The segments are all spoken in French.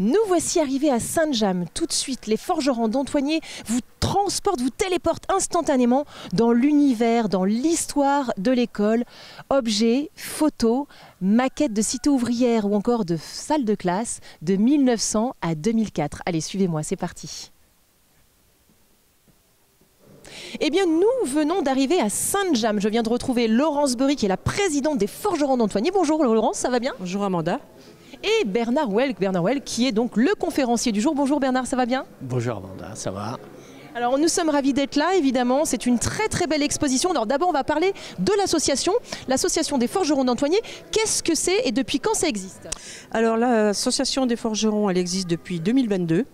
Nous voici arrivés à Sainte-Jamme. Tout de suite, les forgerons d'Antoigné vous transportent, vous téléportent instantanément dans l'univers, dans l'histoire de l'école. Objets, photos, maquettes de cité ouvrière ou encore de salles de classe de 1900 à 2004. Allez, suivez-moi, c'est parti. Eh bien, nous venons d'arriver à Sainte-Jamme. Je viens de retrouver Laurence Beury, qui est la présidente des forgerons d'Antoigné. Bonjour Laurence, ça va bien? Bonjour Amanda. Et Bernard Welk, qui est donc le conférencier du jour. Bonjour Bernard, ça va bien? Bonjour Amanda, ça va? Alors nous sommes ravis d'être là, évidemment, c'est une très très belle exposition. Alors d'abord on va parler de l'association des forgerons d'Antoigné. Qu'est-ce que c'est et depuis quand ça existe? Alors l'association des forgerons, elle existe depuis 2022.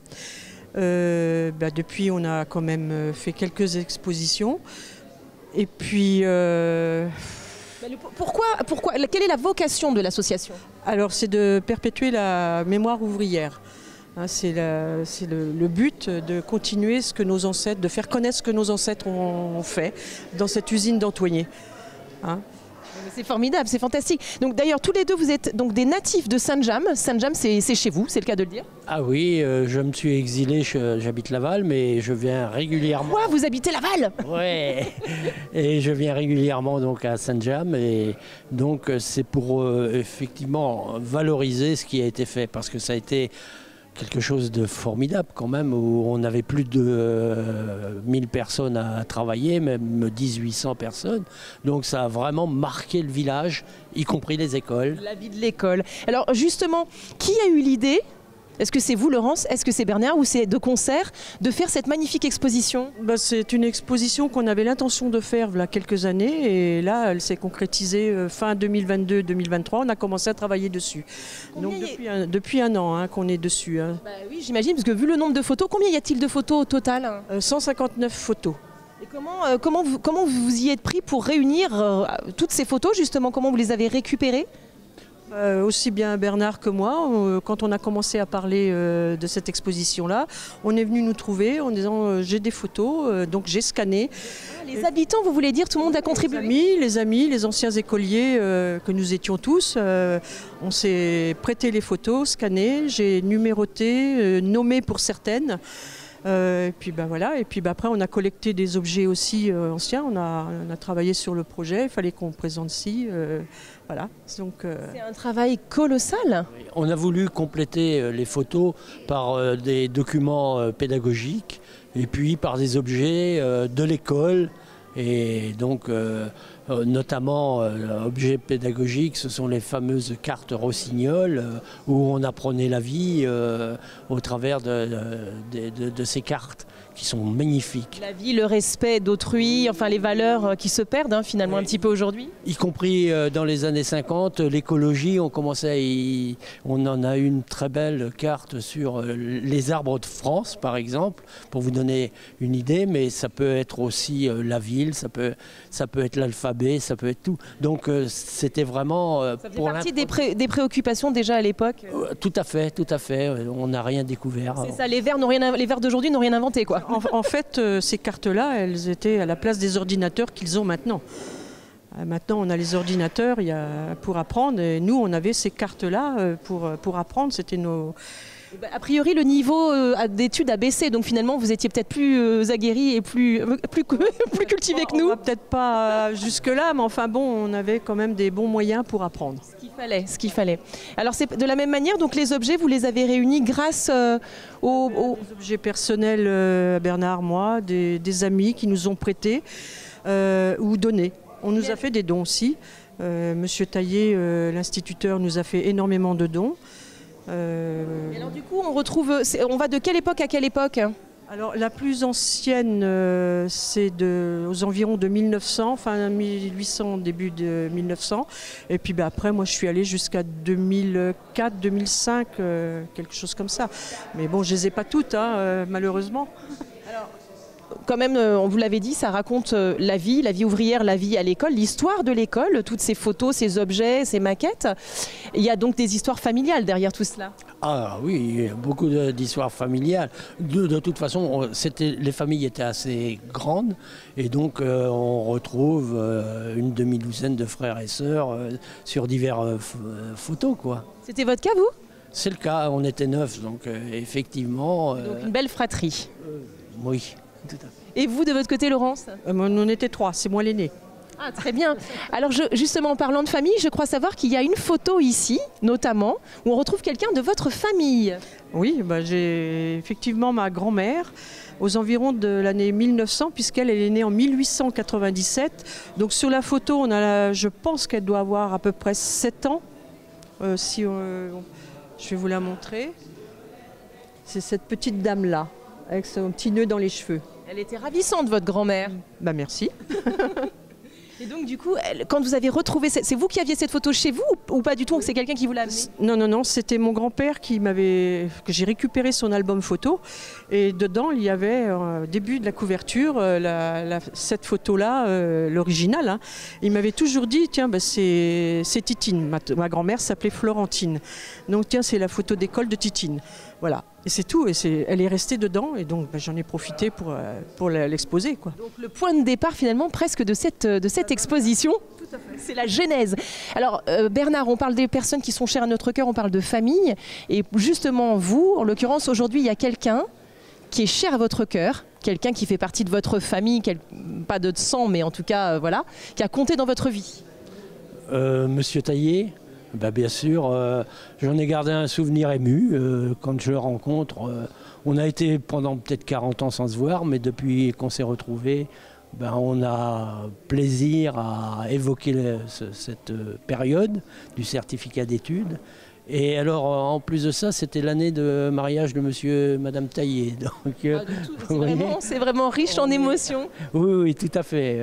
Depuis on a quand même fait quelques expositions. Et puis... Pourquoi, quelle est la vocation de l'association? Alors c'est de perpétuer la mémoire ouvrière. C'est le but de continuer ce que nos ancêtres, de faire connaître ce que nos ancêtres ont fait dans cette usine d'Antoigné. C'est formidable, c'est fantastique. Donc d'ailleurs tous les deux vous êtes donc des natifs de Sainte-Jamme. Sainte-Jamme c'est chez vous, c'est le cas de le dire? Ah oui, je me suis exilé, j'habite Laval, mais je viens régulièrement. Quoi, vous habitez Laval? Ouais. Et je viens régulièrement donc à Sainte-Jamme et donc c'est pour effectivement valoriser ce qui a été fait parce que ça a été quelque chose de formidable quand même, où on avait plus de 1000 personnes à travailler, même 1800 personnes. Donc ça a vraiment marqué le village, y compris les écoles. La vie de l'école. Alors justement, qui a eu l'idée? Est-ce que c'est vous Laurence? Est-ce que c'est Bernard ou c'est de concert de faire cette magnifique exposition? C'est une exposition qu'on avait l'intention de faire il y a quelques années et là elle s'est concrétisée fin 2022-2023. On a commencé à travailler dessus. Donc depuis un an qu'on est dessus. Oui, j'imagine, parce que vu le nombre de photos, combien y a-t-il de photos au total? 159 photos. Et comment vous y êtes pris pour réunir toutes ces photos justement? Comment vous les avez récupérées? Aussi bien Bernard que moi, quand on a commencé à parler de cette exposition-là, on est venu nous trouver en disant j'ai des photos, donc j'ai scanné. Les habitants, vous voulez dire, tout le monde a contribué? Les amis, les anciens écoliers que nous étions tous, on s'est prêté les photos, scannées, j'ai numéroté, nommé pour certaines. Et puis après on a collecté des objets aussi anciens, on a travaillé sur le projet, il fallait qu'on présente ci. Voilà. Donc, c'est un travail colossal. On a voulu compléter les photos par des documents pédagogiques et puis par des objets de l'école. Et donc, notamment, objets pédagogiques, ce sont les fameuses cartes Rossignol où on apprenait la vie au travers de ces cartes qui sont magnifiques. La vie, le respect d'autrui, enfin les valeurs qui se perdent finalement un petit peu aujourd'hui. Y compris dans les années 50, l'écologie, on en a une très belle carte sur les arbres de France, par exemple, pour vous donner une idée, mais ça peut être aussi la ville, ça peut être l'alphabet, ça peut être tout. Donc c'était vraiment... ça fait partie des préoccupations déjà à l'époque. Tout à fait, on n'a rien découvert. C'est ça, les Verts d'aujourd'hui n'ont rien inventé, quoi. En fait, ces cartes-là, elles étaient à la place des ordinateurs qu'ils ont maintenant. Maintenant, on a les ordinateurs pour apprendre. Et nous, on avait ces cartes-là pour apprendre. C'était nos... A priori, le niveau d'études a baissé. Donc finalement, vous étiez peut-être plus aguerris et plus cultivés que nous. Peut-être pas jusque-là, mais enfin bon, on avait quand même des bons moyens pour apprendre. Ce qu'il fallait. Alors c'est de la même manière, donc les objets, vous les avez réunis grâce aux objets personnels, Bernard, moi, des amis qui nous ont prêtés ou donné. On nous a fait des dons aussi. Monsieur Taillé, l'instituteur, nous a fait énormément de dons. Et alors du coup, on va de quelle époque à quelle époque? Alors la plus ancienne, c'est aux environs de 1900, fin 1800, début de 1900. Et puis après, moi je suis allée jusqu'à 2004, 2005, quelque chose comme ça. Mais bon, je les ai pas toutes, malheureusement. Alors, quand même, on vous l'avait dit, ça raconte la vie ouvrière, la vie à l'école, l'histoire de l'école, toutes ces photos, ces objets, ces maquettes. Il y a donc des histoires familiales derrière tout cela. Ah oui, beaucoup d'histoires familiales. De toute façon, les familles étaient assez grandes et donc on retrouve une demi-douzaine de frères et sœurs sur diverses photos, quoi. C'était votre cas, vous ? C'est le cas, on était 9, donc effectivement... Donc une belle fratrie. Oui, tout à fait. Et vous, de votre côté, Laurence? On était 3, c'est moi l'aîné. Ah, très bien. Alors justement, en parlant de famille, je crois savoir qu'il y a une photo ici, notamment, où on retrouve quelqu'un de votre famille. Oui, j'ai effectivement ma grand-mère aux environs de l'année 1900, puisqu'elle est née en 1897. Donc sur la photo, je pense qu'elle doit avoir à peu près 7 ans. Je vais vous la montrer. C'est cette petite dame-là, avec son petit nœud dans les cheveux. Elle était ravissante, votre grand-mère. Merci. Et donc du coup, quand vous avez retrouvé, c'est vous qui aviez cette photo chez vous ou pas du tout? C'est quelqu'un qui vous l'a amenée? Non, c'était mon grand-père que j'ai récupéré son album photo. Et dedans, il y avait, au début de la couverture, cette photo-là, l'original. Hein. Il m'avait toujours dit, tiens, c'est Titine. Ma grand-mère s'appelait Florentine. Donc tiens, c'est la photo d'école de Titine. Voilà. Et c'est tout. Et elle est restée dedans. Et donc j'en ai profité pour l'exposer, quoi. Donc le point de départ finalement presque de cette exposition. C'est la genèse. Alors Bernard, on parle des personnes qui sont chères à notre cœur, on parle de famille. Et justement vous, en l'occurrence aujourd'hui, il y a quelqu'un qui est cher à votre cœur, quelqu'un qui fait partie de votre famille, pas de sang, mais en tout cas, voilà, qui a compté dans votre vie. Monsieur Taillé, bien sûr, j'en ai gardé un souvenir ému quand je le rencontre. On a été pendant peut-être 40 ans sans se voir, mais depuis qu'on s'est retrouvés, on a plaisir à évoquer cette période du certificat d'études. Et alors, en plus de ça, c'était l'année de mariage de monsieur et madame Taillé. Donc, c'est vraiment riche en émotions. Oui, tout à fait.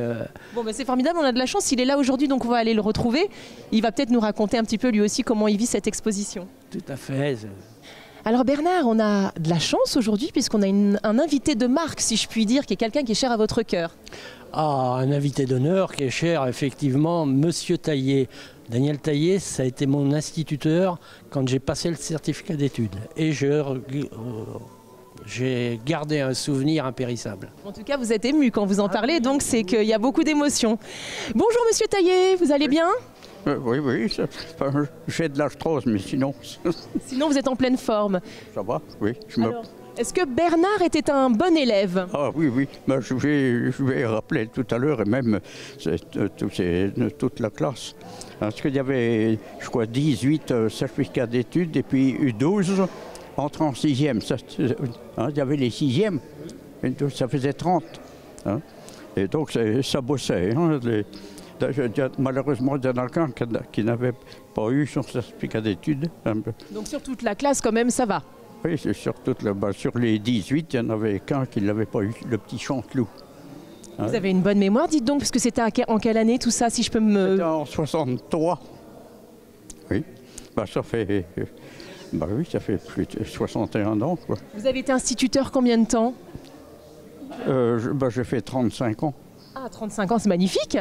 Bon, c'est formidable, on a de la chance. Il est là aujourd'hui, donc on va aller le retrouver. Il va peut-être nous raconter un petit peu lui aussi comment il vit cette exposition. Tout à fait. Alors Bernard, on a de la chance aujourd'hui puisqu'on a un invité de marque, si je puis dire, qui est quelqu'un qui est cher à votre cœur. Ah, un invité d'honneur qui est cher, effectivement, monsieur Taillé. Daniel Taillé, ça a été mon instituteur quand j'ai passé le certificat d'études. Et j'ai gardé un souvenir impérissable. En tout cas, vous êtes ému quand vous en parlez, donc c'est qu'il y a beaucoup d'émotions. Bonjour monsieur Taillé, vous allez bien? Oui, j'ai de l'arthrose, mais sinon... Sinon, vous êtes en pleine forme. Ça va, oui. Alors, est-ce que Bernard était un bon élève? Ah oui. Je vais rappeler tout à l'heure, et même toute la classe. Parce qu'il y avait, je crois, 18 certificats d'études, et puis 12 entrant en 6e. Il y avait les 6e, ça faisait 30. Hein. Et donc, ça bossait. Hein, malheureusement, il y en a qu'un qui n'avait pas eu son certificat d'études. Donc sur toute la classe, quand même, ça va? Oui, sur les 18, il n'y en avait qu'un qui ne l'avait pas eu, le petit Chanteloup. Vous avez une bonne mémoire, dites donc, parce que c'était en quelle année tout ça, si je peux me... C'était en 63. Oui, ça fait plus de 61 ans, quoi. Vous avez été instituteur combien de temps? J'ai fait 35 ans. Ah, 35 ans, c'est magnifique.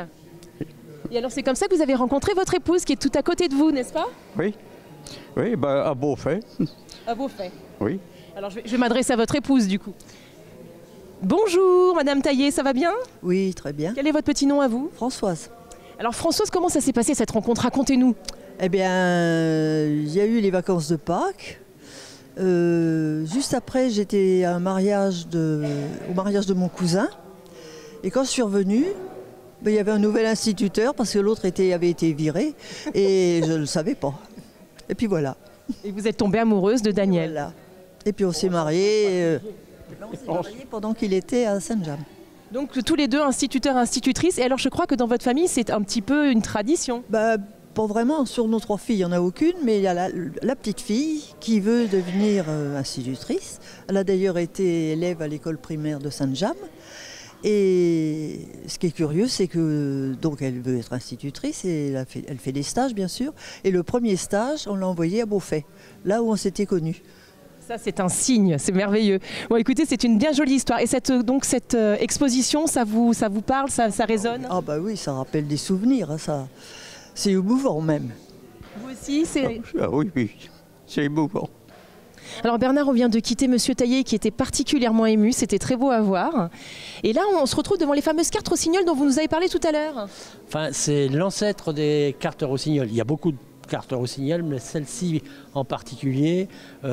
Et alors c'est comme ça que vous avez rencontré votre épouse qui est tout à côté de vous, n'est-ce pas? Oui, à Beaufait. À Beaufait. Oui. Alors je vais m'adresser à votre épouse du coup. Bonjour Madame Taillé, ça va bien? Oui, très bien. Quel est votre petit nom à vous? Françoise. Alors Françoise, comment ça s'est passé cette rencontre? Racontez-nous. Eh bien, il y a eu les vacances de Pâques. Juste après, j'étais au mariage de mon cousin. Et quand je suis revenue, il y avait un nouvel instituteur parce que l'autre avait été viré. Et je ne le savais pas. Et puis voilà. Et vous êtes tombée amoureuse de Daniel. Voilà. Et puis on s'est mariés. Pendant qu'il était à Saint-James. Donc tous les deux instituteurs et institutrices. Et alors je crois que dans votre famille, c'est un petit peu une tradition. Pas vraiment. Sur nos 3 filles, il n'y en a aucune. Mais il y a la petite fille qui veut devenir institutrice. Elle a d'ailleurs été élève à l'école primaire de Saint-James. Et ce qui est curieux, c'est que donc elle veut être institutrice et elle fait des stages, bien sûr. Et le premier stage, on l'a envoyé à Beaufait, là où on s'était connus. Ça, c'est un signe, c'est merveilleux. Bon, écoutez, c'est une bien jolie histoire. Et cette exposition, ça vous parle, ça résonne? Ah oui, ça rappelle des souvenirs, hein, ça. C'est émouvant même. Vous aussi, c'est... Oui, c'est émouvant. Alors Bernard, on vient de quitter Monsieur Taillé qui était particulièrement ému, c'était très beau à voir. Et là, on se retrouve devant les fameuses cartes Rossignols dont vous nous avez parlé tout à l'heure. Enfin, c'est l'ancêtre des cartes Rossignols. Il y a beaucoup de cartes Rossignol, mais celle-ci en particulier,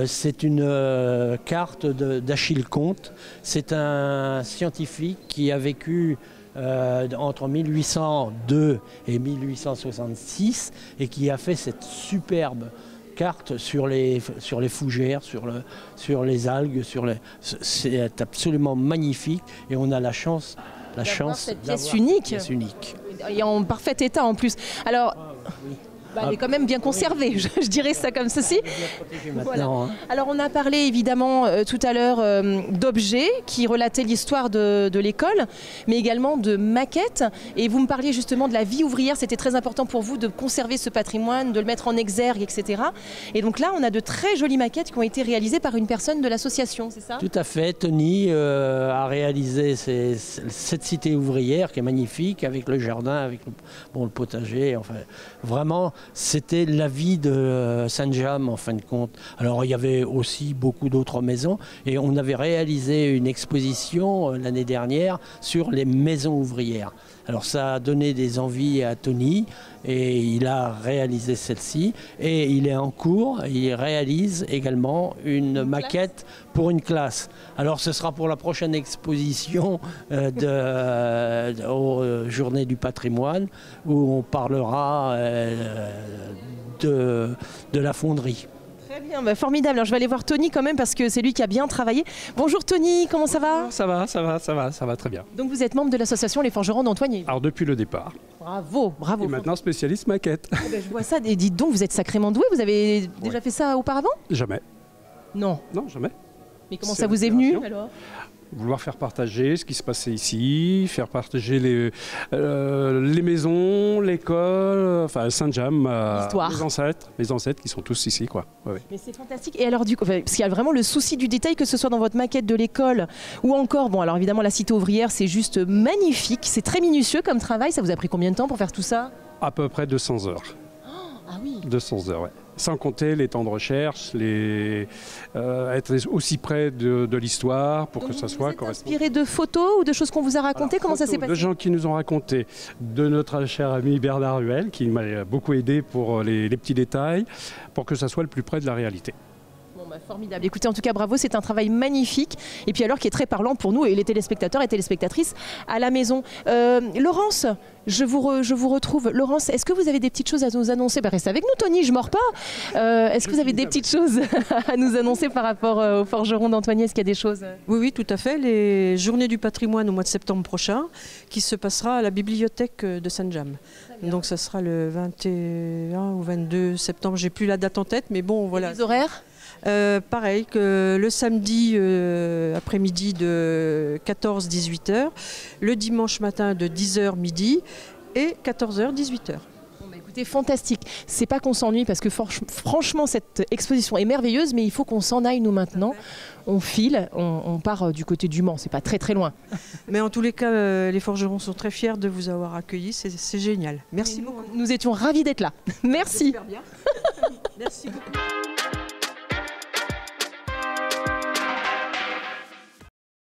c'est une carte d'Achille Comte. C'est un scientifique qui a vécu entre 1802 et 1866 et qui a fait cette superbe carte sur les fougères, sur les algues, c'est absolument magnifique et on a la chance cette pièce unique. Et en parfait état en plus. Alors, elle est quand même bien conservée, je dirais ça comme ceci. Voilà. Alors on a parlé évidemment tout à l'heure d'objets qui relataient l'histoire de l'école, mais également de maquettes. Et vous me parliez justement de la vie ouvrière, c'était très important pour vous de conserver ce patrimoine, de le mettre en exergue, etc. Et donc là, on a de très jolies maquettes qui ont été réalisées par une personne de l'association, c'est ça? Tout à fait. Tony a réalisé cette cité ouvrière qui est magnifique, avec le jardin, avec le potager, enfin vraiment. C'était la vie de Saint-James en fin de compte. Alors il y avait aussi beaucoup d'autres maisons et on avait réalisé une exposition l'année dernière sur les maisons ouvrières. Alors ça a donné des envies à Tony et il a réalisé celle-ci et il est en cours, il réalise également une maquette pour une classe. Alors ce sera pour la prochaine exposition aux Journées du patrimoine où on parlera de la fonderie. Très bien, bah formidable. Alors, je vais aller voir Tony quand même parce que c'est lui qui a bien travaillé. Bonjour Tony, comment ça va? Ça va très bien. Donc vous êtes membre de l'association Les Forgerons d'Antoigné. Alors depuis le départ. Bravo. Et maintenant spécialiste maquette. Ben, je vois ça et dites donc, vous êtes sacrément doué. Vous avez déjà fait ça auparavant? Jamais. Non. Non, jamais. Mais comment ça vous est venu alors? Vouloir faire partager ce qui se passait ici, faire partager les maisons, l'école, enfin Saint-James, mes ancêtres qui sont tous ici, quoi. Ouais. Mais c'est fantastique. Et alors du coup, parce qu'il y a vraiment le souci du détail, que ce soit dans votre maquette de l'école ou encore, bon alors évidemment la cité ouvrière, c'est juste magnifique, c'est très minutieux comme travail. Ça vous a pris combien de temps pour faire tout ça? À peu près 200 heures. Ah oui. 200 heures, ouais. Sans compter les temps de recherche, être aussi près de l'histoire pour que ça soit correspondant. Inspiré de photos ou de choses qu'on vous a racontées? Comment ça s'est passé? De gens qui nous ont raconté, de notre cher ami Bernard Ruel, qui m'a beaucoup aidé pour les petits détails, pour que ça soit le plus près de la réalité. Formidable. Écoutez, en tout cas, bravo, c'est un travail magnifique. Et puis alors, qui est très parlant pour nous et les téléspectateurs et téléspectatrices à la maison. Laurence, je vous retrouve. Laurence, est-ce que vous avez des petites choses à nous annoncer? Restez avec nous, Tony, je ne mords pas. Est-ce que vous avez des petites choses à nous annoncer par rapport aux forgerons d'Antoigné? Est-ce qu'il y a des choses? Oui, tout à fait. Les Journées du patrimoine au mois de septembre prochain, qui se passera à la bibliothèque de Saint-James. Donc ça sera le 21 ou 22 septembre, j'ai plus la date en tête, mais bon, voilà. Les horaires? Pareil que le samedi après-midi de 14-18h, le dimanche matin de 10h midi et 14h-18h. Écoutez, fantastique. C'est pas qu'on s'ennuie parce que franchement cette exposition est merveilleuse, mais il faut qu'on s'en aille nous maintenant. On file, on part du côté du Mans, c'est pas très très loin. Mais en tous les cas, les forgerons sont très fiers de vous avoir accueillis, c'est génial. Merci beaucoup. Nous étions ravis d'être là. Merci. Bien. Merci beaucoup.